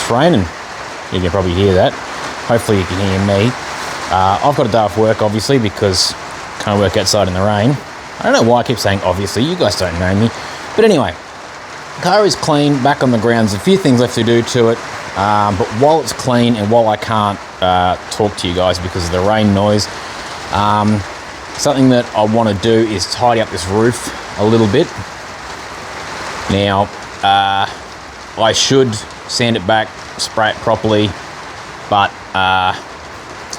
it's raining. You can probably hear that. Hopefully you can hear me. I've got a day off work, obviously, because I can't work outside in the rain. I don't know why I keep saying obviously, you guys don't know me. But anyway, car is clean, back on the grounds. A few things left to do to it. But while it's clean and while I can't talk to you guys because of the rain noise, something that I want to do is tidy up this roof a little bit. Now, I should sand it back, spray it properly, but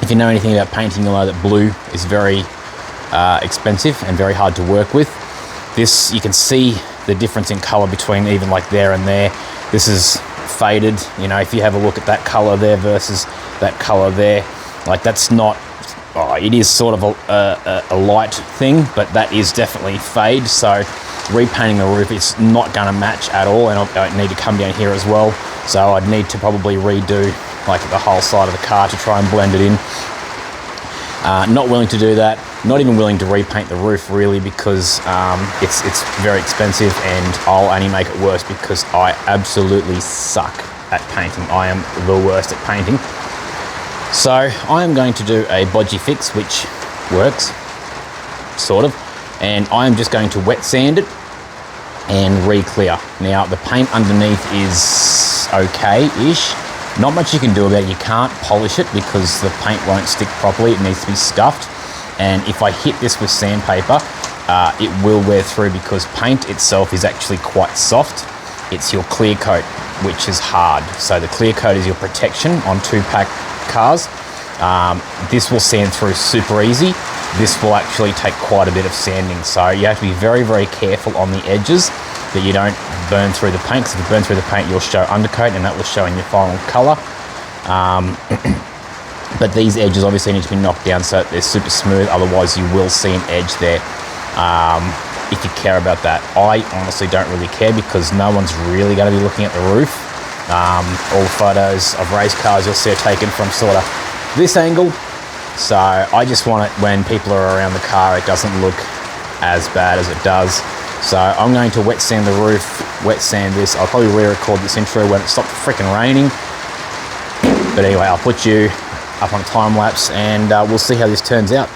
if you know anything about painting, you'll know that blue is very expensive and very hard to work with. This, you can see the difference in colour between even like there and there. This is faded, you know, if you have a look at that colour there versus that colour there, like that's not, it is sort of a light thing, but that is definitely fade. So repainting the roof is not going to match at all, and I need to come down here as well. So I'd need to probably redo like the whole side of the car to try and blend it in. Not willing to do that. Not even willing to repaint the roof really, because it's very expensive, and I'll only make it worse because I absolutely suck at painting. I am the worst at painting. So I am going to do a bodgy fix, which works, sort of, and I am just going to wet sand it and re-clear. Now the paint underneath is okay-ish. Not much you can do about it. You can't polish it because the paint won't stick properly. It needs to be scuffed. And if I hit this with sandpaper, it will wear through because paint itself is actually quite soft. It's your clear coat, which is hard. So the clear coat is your protection on 2-pack cars. This will sand through super easy. This will actually take quite a bit of sanding. So you have to be very, very careful on the edges that you don't burn through the paint, because if you burn through the paint, you'll show undercoat, and that will show in your final colour. But these edges obviously need to be knocked down so they're super smooth, otherwise you will see an edge there. If you care about that. I honestly don't really care because no one's really going to be looking at the roof. All photos of race cars you'll see are taken from sort of this angle. So I just want it when people are around the car, it doesn't look as bad as it does. So I'm going to wet sand the roof, wet sand this. I'll probably re-record this intro when it stopped freaking raining. But anyway, I'll put you up on a time lapse and we'll see how this turns out.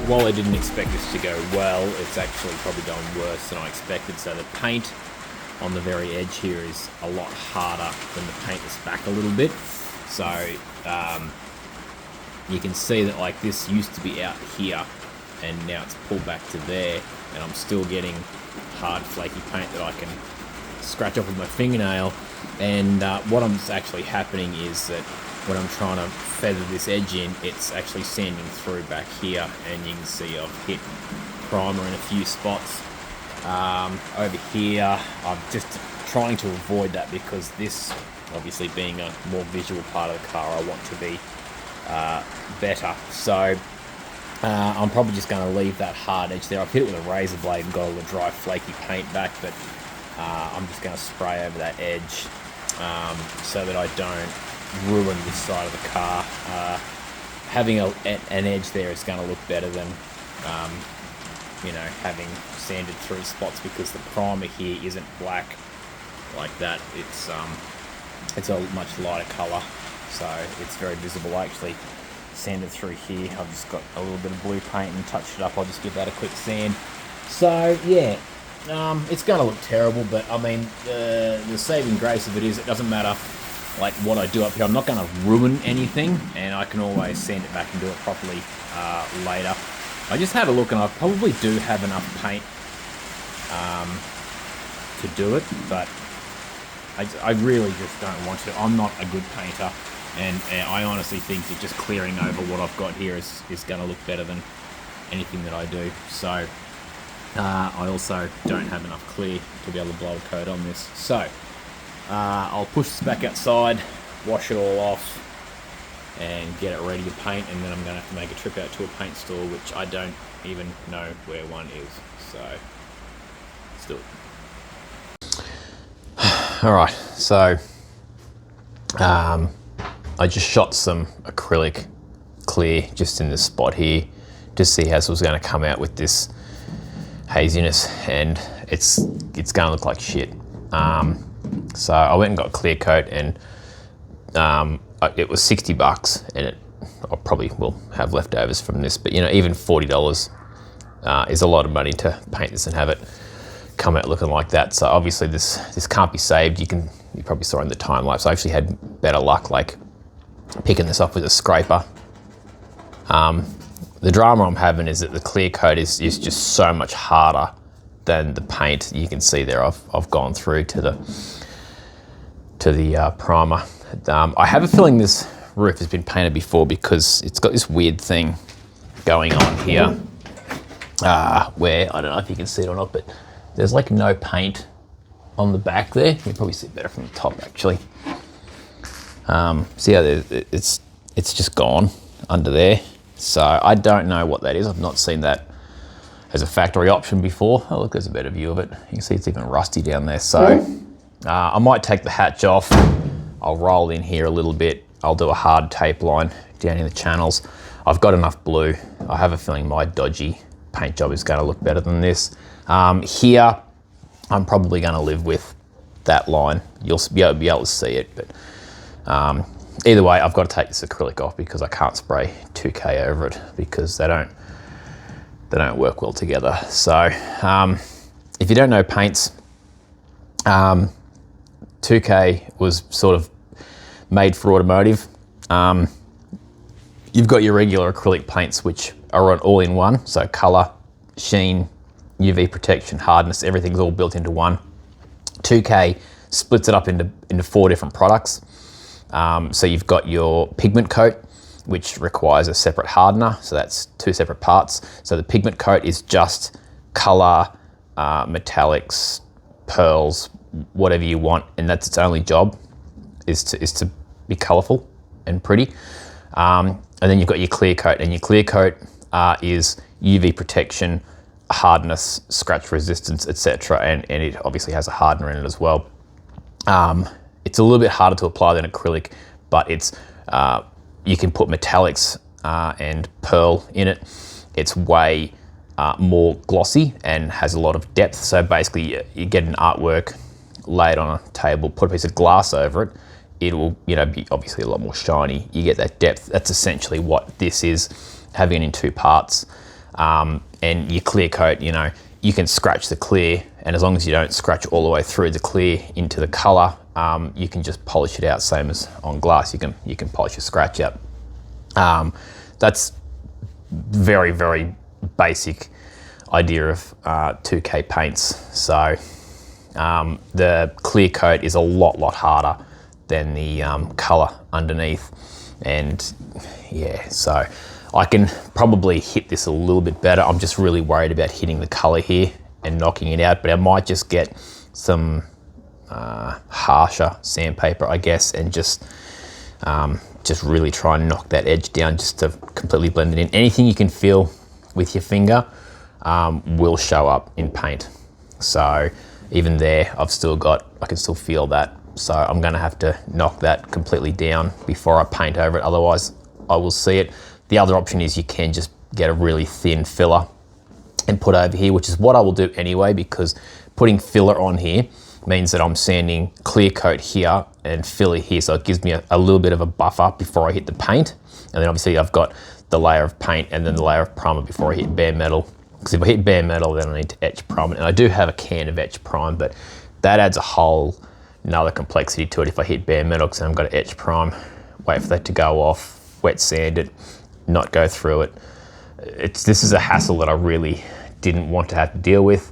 While I didn't expect this to go well, it's actually probably gone worse than I expected. So the paint on the very edge here is a lot harder than the paint that's back a little bit. So you can see that like this used to be out here and now it's pulled back to there, and I'm still getting hard flaky paint that I can scratch off with my fingernail. And what is actually happening is that when I'm trying to feather this edge in, it's actually sanding through back here, and you can see I've hit primer in a few spots Over here, I'm just trying to avoid that because this, obviously being a more visual part of the car, I want to be better. So I'm probably just going to leave that hard edge there. I've hit it with a razor blade and got all the dry flaky paint back, but I'm just going to spray over that edge so that I don't ruin this side of the car. Having an edge there is going to look better than you know, having sanded through spots, because the primer here isn't black like that. It's a much lighter colour, so it's very visible. I actually sanded through here. I've just got a little bit of blue paint and touched it up. I'll just give that a quick sand. So yeah, it's going to look terrible, but I mean, the saving grace of it is it doesn't matter like what I do up here. I'm not going to ruin anything, and I can always sand it back and do it properly later. I just had a look, and I probably do have enough paint to do it, but I really just don't want to. I'm not a good painter, and I honestly think that just clearing over what I've got here is going to look better than anything that I do. So I also don't have enough clear to be able to blow a coat on this. So I'll push this back outside, wash it all off, and get it ready to paint, and then I'm going to have to make a trip out to a paint store, which I don't even know where one is. So let's do it. Alright, so I just shot some acrylic clear just in this spot here to see how this was going to come out with this haziness, and it's going to look like shit. So I went and got clear coat, and it was $60, and I probably will have leftovers from this, but you know, even $40 is a lot of money to paint this and have it come out looking like that. So obviously this can't be saved. You probably saw in the time lapse, I actually had better luck like picking this up with a scraper. The drama I'm having is that the clear coat is just so much harder than the paint. You can see there I've gone through to the primer. I have a feeling this roof has been painted before, because it's got this weird thing going on here where, I don't know if you can see it or not, but there's like no paint on the back there. You can probably see it better from the top actually. See how it's just gone under there. So I don't know what that is. I've not seen that as a factory option before. Oh look, there's a better view of it. You can see it's even rusty down there. So I might take the hatch off. I'll roll in here a little bit. I'll do a hard tape line down in the channels. I've got enough blue. I have a feeling my dodgy paint job is going to look better than this. Here, I'm probably going to live with that line. You'll be able to see it, but either way, I've got to take this acrylic off because I can't spray 2K over it, because they don't work well together. So if you don't know paints, 2K was sort of made for automotive. You've got your regular acrylic paints, which are all in one. So color, sheen, UV protection, hardness, everything's all built into one. 2K splits it up into 4 different products. So you've got your pigment coat, which requires a separate hardener. So that's 2 separate parts. So the pigment coat is just color, metallics, pearls, whatever you want, and that's its only job, is to be colorful and pretty. And then you've got your clear coat, and your clear coat is UV protection, hardness, scratch resistance, etc. And it obviously has a hardener in it as well. It's a little bit harder to apply than acrylic, but it's you can put metallics and pearl in it. It's way more glossy and has a lot of depth. So basically you get an artwork, lay it on a table, put a piece of glass over it, it will be obviously a lot more shiny. You get that depth. That's essentially what this is, having it in 2 parts. And your clear coat, you can scratch the clear, and as long as you don't scratch all the way through the clear into the color, you can just polish it out, same as on glass. You can polish a scratch out. That's very, very basic idea of 2K paints. So the clear coat is a lot harder than the color underneath, and yeah, so I can probably hit this a little bit better. I'm just really worried about hitting the color here and knocking it out, but I might just get some harsher sandpaper, I guess, and just really try and knock that edge down just to completely blend it in. Anything you can feel with your finger will show up in paint. So even there, I can still feel that. So I'm gonna have to knock that completely down before I paint over it. Otherwise, I will see it. The other option is you can just get a really thin filler and put over here, which is what I will do anyway, because putting filler on here means that I'm sanding clear coat here and filler here. So it gives me a little bit of a buffer before I hit the paint. And then obviously I've got the layer of paint and then the layer of primer before I hit bare metal. Because if I hit bare metal, then I need to etch prime it. And I do have a can of etch prime, but that adds a whole another complexity to it if I hit bare metal, because then I've got to etch prime, wait for that to go off, wet sand it, not go through it. This is a hassle that I really didn't want to have to deal with.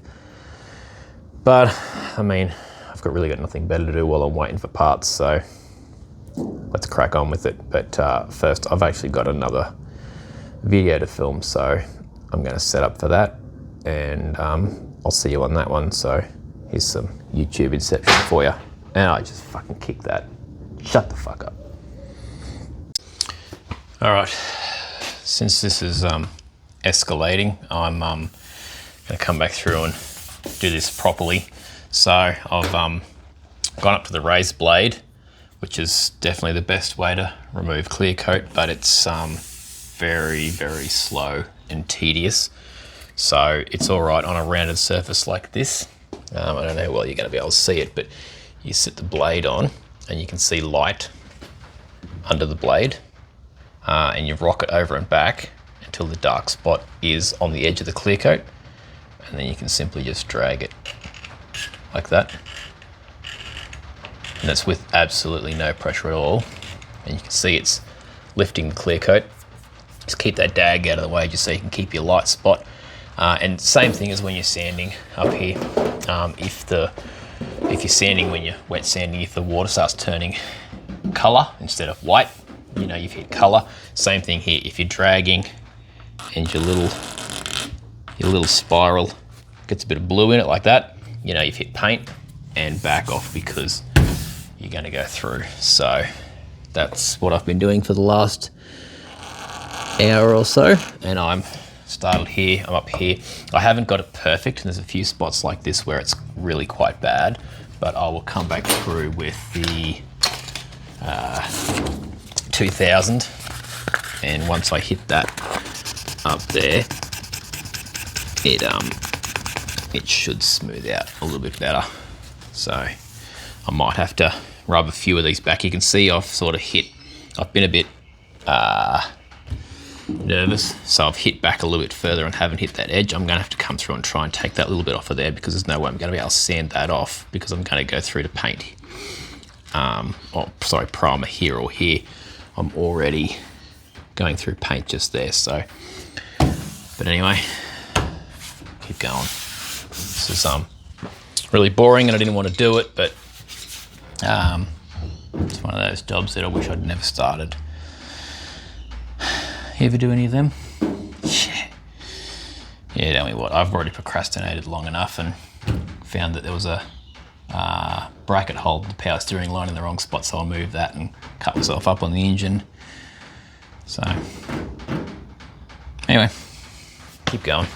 But I mean, I've really got nothing better to do while I'm waiting for parts, so let's crack on with it. But first, I've actually got another video to film, so I'm going to set up for that, and I'll see you on that one. So here's some YouTube inception for you. And I just fucking kicked that. Shut the fuck up. All right, since this is escalating, I'm gonna come back through and do this properly. So I've gone up to the raised blade, which is definitely the best way to remove clear coat, but it's very, very slow and tedious. So it's all right on a rounded surface like this. I don't know how well you're gonna be able to see it, but you sit the blade on and you can see light under the blade, and you rock it over and back until the dark spot is on the edge of the clear coat, and then you can simply just drag it like that. And that's with absolutely no pressure at all. And you can see it's lifting the clear coat. Just keep that dag out of the way just so you can keep your light spot. And same thing as when you're sanding up here. If you're sanding, when you're wet sanding, if the water starts turning color instead of white, you know you've hit color. Same thing here. If you're dragging and your little spiral gets a bit of blue in it like that, you know you've hit paint, and back off because you're going to go through. So that's what I've been doing for the last hour or so, and I'm started here, I'm up here. I haven't got it perfect, and there's a few spots like this where it's really quite bad, but I will come back through with the 2000, and once I hit that up there, it should smooth out a little bit better. So I might have to rub a few of these back. You can see I've been a bit nervous, so I've hit back a little bit further and haven't hit that edge. I'm going to have to come through and try and take that little bit off of there, because there's no way I'm going to be able to sand that off, because I'm going to go through to paint. Primer here or here. I'm already going through paint just there, so. But anyway, keep going. This is really boring and I didn't want to do it, but it's one of those jobs that I wish I'd never started. You ever do any of them? Yeah, tell me what, I've already procrastinated long enough and found that there was a bracket hole in the power steering line in the wrong spot, so I moved that and cut myself up on the engine. So, anyway, keep going.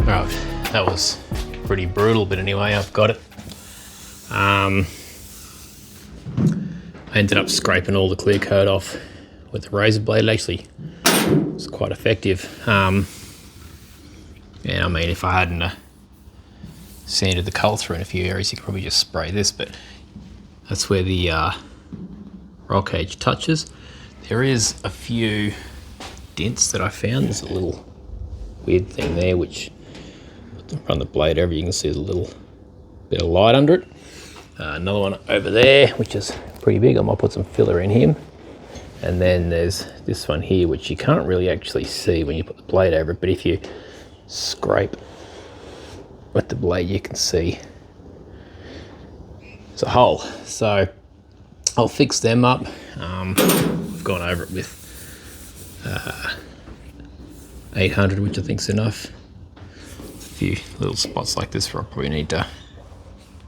Right, that was pretty brutal, but anyway, I've got it. I ended up scraping all the clear coat off with the razor blade. Actually, it's quite effective. Yeah, I mean, if I hadn't sanded the coal through in a few areas, you could probably just spray this, but that's where the roll cage touches. There is a few dents that I found. There's a little weird thing there, which run the blade over, you can see a little bit of light under it. Another one over there, which is pretty big. I might put some filler in him. And then there's this one here, which you can't really actually see when you put the blade over it, but if you scrape with the blade, you can see it's a hole. So I'll fix them up. I've gone over it with 800, which I think's enough. A few little spots like this where I probably need to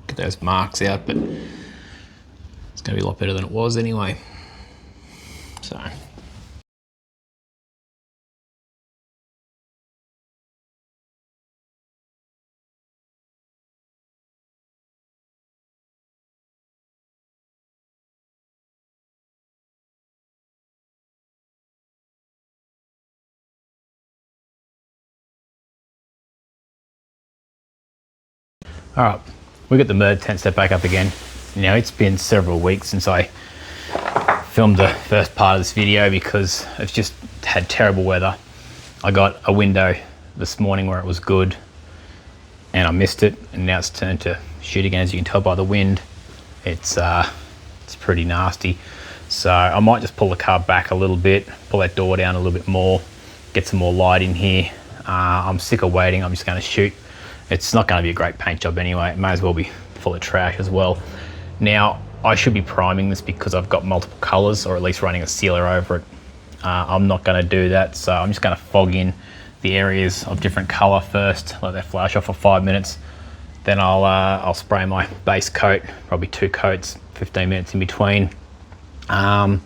get those marks out, but it's going to be a lot better than it was anyway. So. All right, we got the Merv tent set back up again. Now it's been several weeks since I filmed the first part of this video because it's just had terrible weather. I got a window this morning where it was good and I missed it, and now it's turned to shit again. As you can tell by the wind, it's pretty nasty. So I might just pull the car back a little bit, pull that door down a little bit more, get some more light in here. I'm sick of waiting. I'm just going to shoot. It's not going to be a great paint job anyway. It may as well be full of trash as well. Now, I should be priming this because I've got multiple colours, or at least running a sealer over it. I'm not going to do that, so I'm just going to fog in the areas of different colour first, let that flash off for 5 minutes. Then I'll spray my base coat, probably 2 coats, 15 minutes in between. And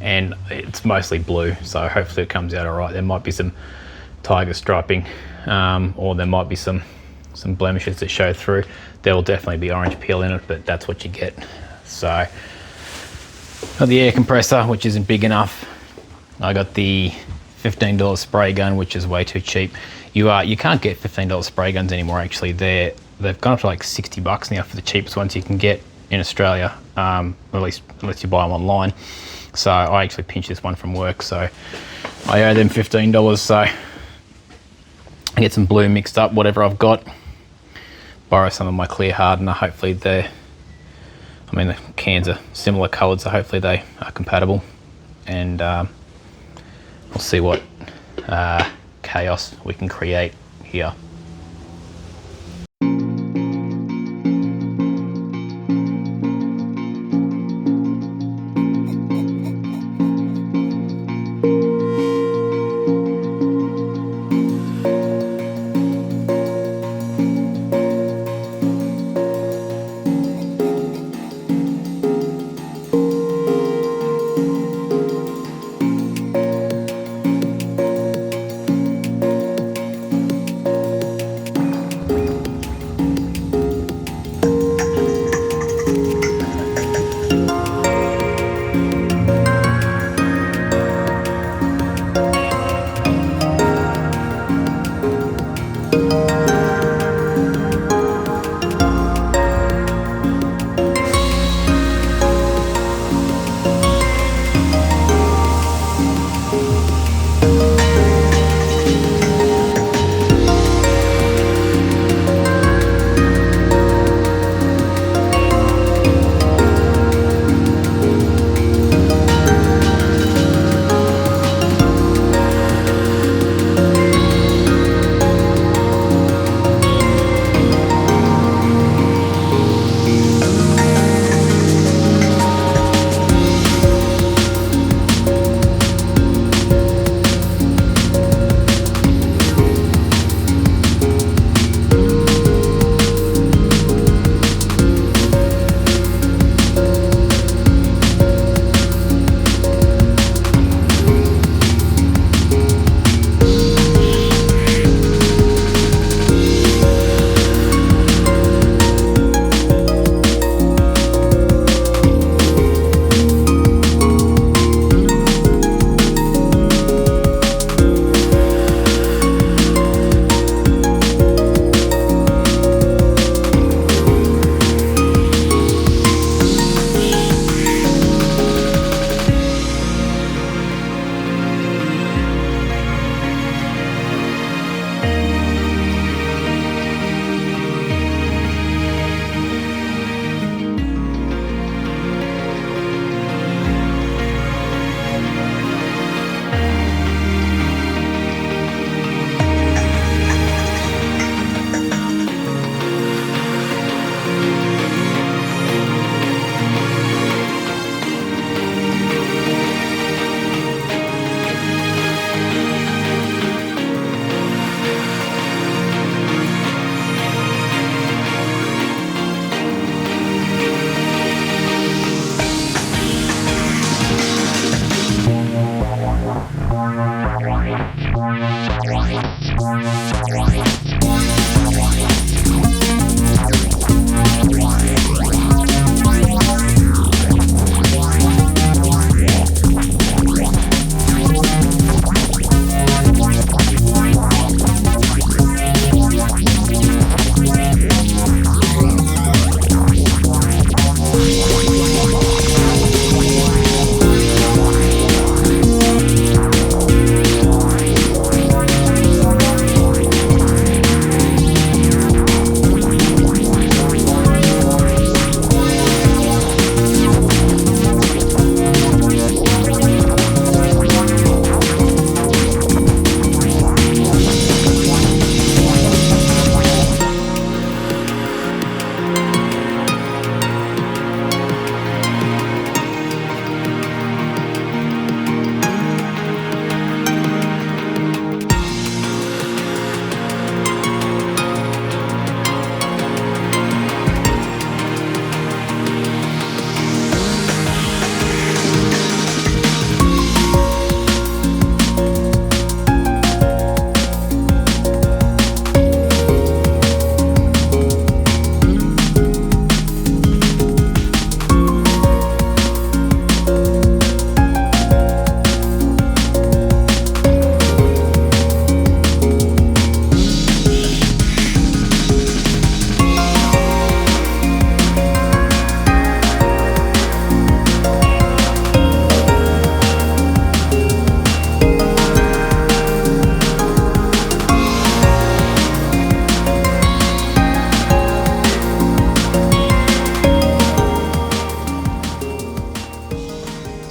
it's mostly blue, so hopefully it comes out all right. There might be some tiger striping, or there might be some blemishes that show through. There will definitely be orange peel in it, but that's what you get. So, got the air compressor, which isn't big enough. I got the $15 spray gun, which is way too cheap. You can't get $15 spray guns anymore. Actually, they've gone up to like $60 now for the cheapest ones you can get in Australia. At least unless you buy them online. So I actually pinched this one from work, so I owe them $15. So I get some blue mixed up, whatever I've got. Borrow some of my clear hardener. Hopefully the cans are similar coloured, so hopefully they are compatible. And we'll see what chaos we can create here.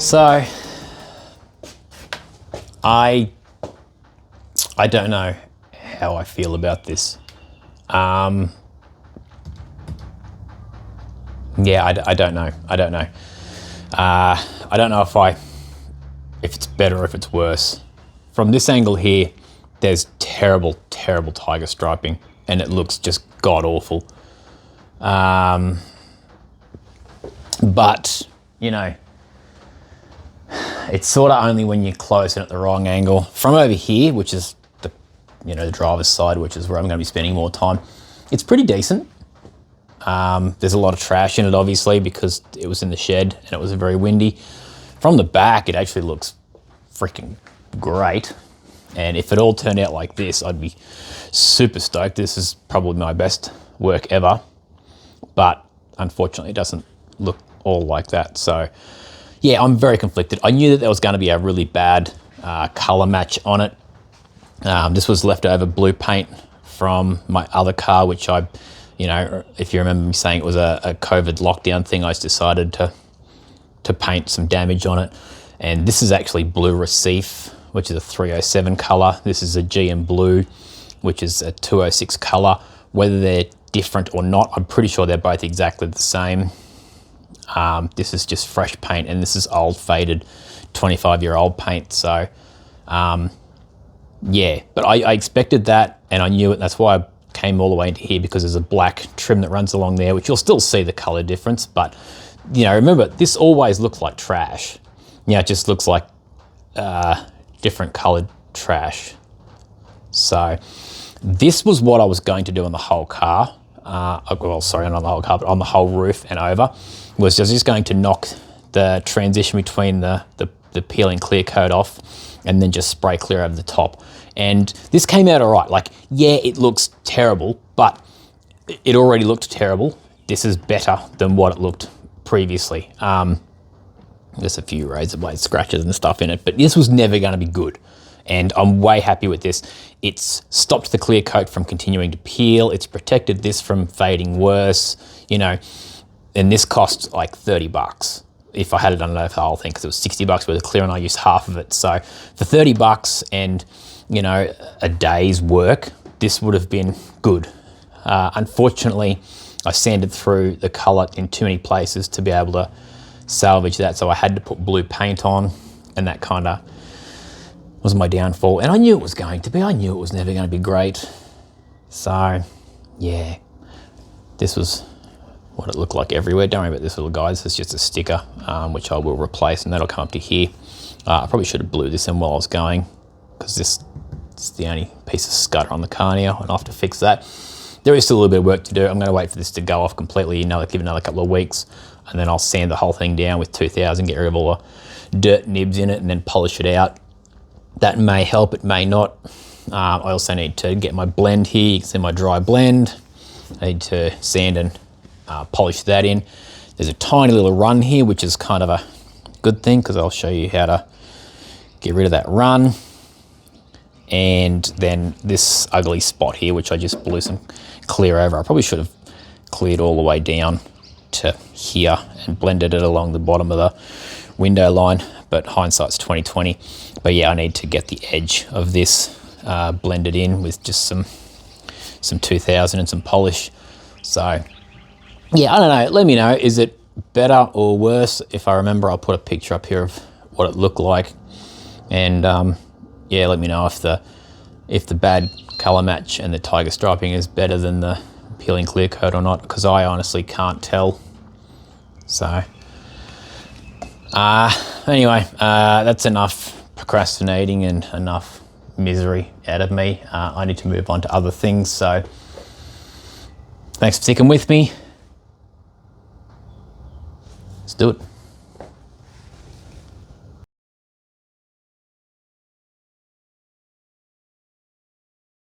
So I don't know how I feel about this. Yeah, I don't know. I don't know. I don't know if it's better or if it's worse. From this angle here, there's terrible, terrible tiger striping, and it looks just god awful. But you know, it's sort of only when you're close and at the wrong angle. From over here, which is the driver's side, which is where I'm going to be spending more time, it's pretty decent. There's a lot of trash in it, obviously, because it was in the shed and it was very windy. From the back, it actually looks freaking great. And if it all turned out like this, I'd be super stoked. This is probably my best work ever. But unfortunately, it doesn't look all like that. So yeah, I'm very conflicted. I knew that there was going to be a really bad color match on it. This was leftover blue paint from my other car, which I, if you remember me saying it was a COVID lockdown thing, I just decided to paint some damage on it. And this is actually Blue Recife, which is a 307 color. This is a GM Blue, which is a 206 color. Whether they're different or not, I'm pretty sure they're both exactly the same. This is just fresh paint, and this is old, faded, 25-year-old paint. So, yeah, but I expected that, and I knew it. That's why I came all the way into here, because there's a black trim that runs along there, which you'll still see the color difference. But, remember, this always looks like trash. It just looks like different colored trash. So this was what I was going to do on the whole car. Well, sorry, not on the whole car, but on the whole roof and over, was just going to knock the transition between the peeling clear coat off and then just spray clear over the top. And this came out all right. Like, yeah, it looks terrible, but it already looked terrible. This is better than what it looked previously. There's a few razor blade scratches and stuff in it, but this was never going to be good. And I'm way happy with this. It's stopped the clear coat from continuing to peel. It's protected this from fading worse, and this cost like $30 if I had it done over the whole thing, because it was $60 worth of clear and I used half of it. So for $30 and, a day's work, this would have been good. Unfortunately, I sanded through the color in too many places to be able to salvage that. So I had to put blue paint on, and that kind of was my downfall. And I knew it was going to be. I knew it was never going to be great. So, yeah, this was what it looked like everywhere. Don't worry about this, little guys. It's just a sticker, which I will replace, and that'll come up to here. I probably should have blew this in while I was going, because this is the only piece of scutter on the car now, and I'll have to fix that. There is still a little bit of work to do. I'm going to wait for this to go off completely, give it another couple of weeks, and then I'll sand the whole thing down with 2000, get rid of all the dirt nibs in it, and then polish it out. That may help, it may not. I also need to get my blend here. You can see my dry blend. I need to sand and polish that in. There's a tiny little run here, which is kind of a good thing, because I'll show you how to get rid of that run. And then this ugly spot here, which I just blew some clear over. I probably should have cleared all the way down to here and blended it along the bottom of the window line, but hindsight's 2020. But yeah, I need to get the edge of this blended in with just some 2000 and some polish. So yeah, I don't know. Let me know. Is it better or worse? If I remember, I'll put a picture up here of what it looked like. And yeah, let me know if the bad color match and the tiger striping is better than the peeling clear coat or not, because I honestly can't tell. So anyway, that's enough procrastinating and enough misery out of me. I need to move on to other things. So thanks for sticking with me. Let's do it.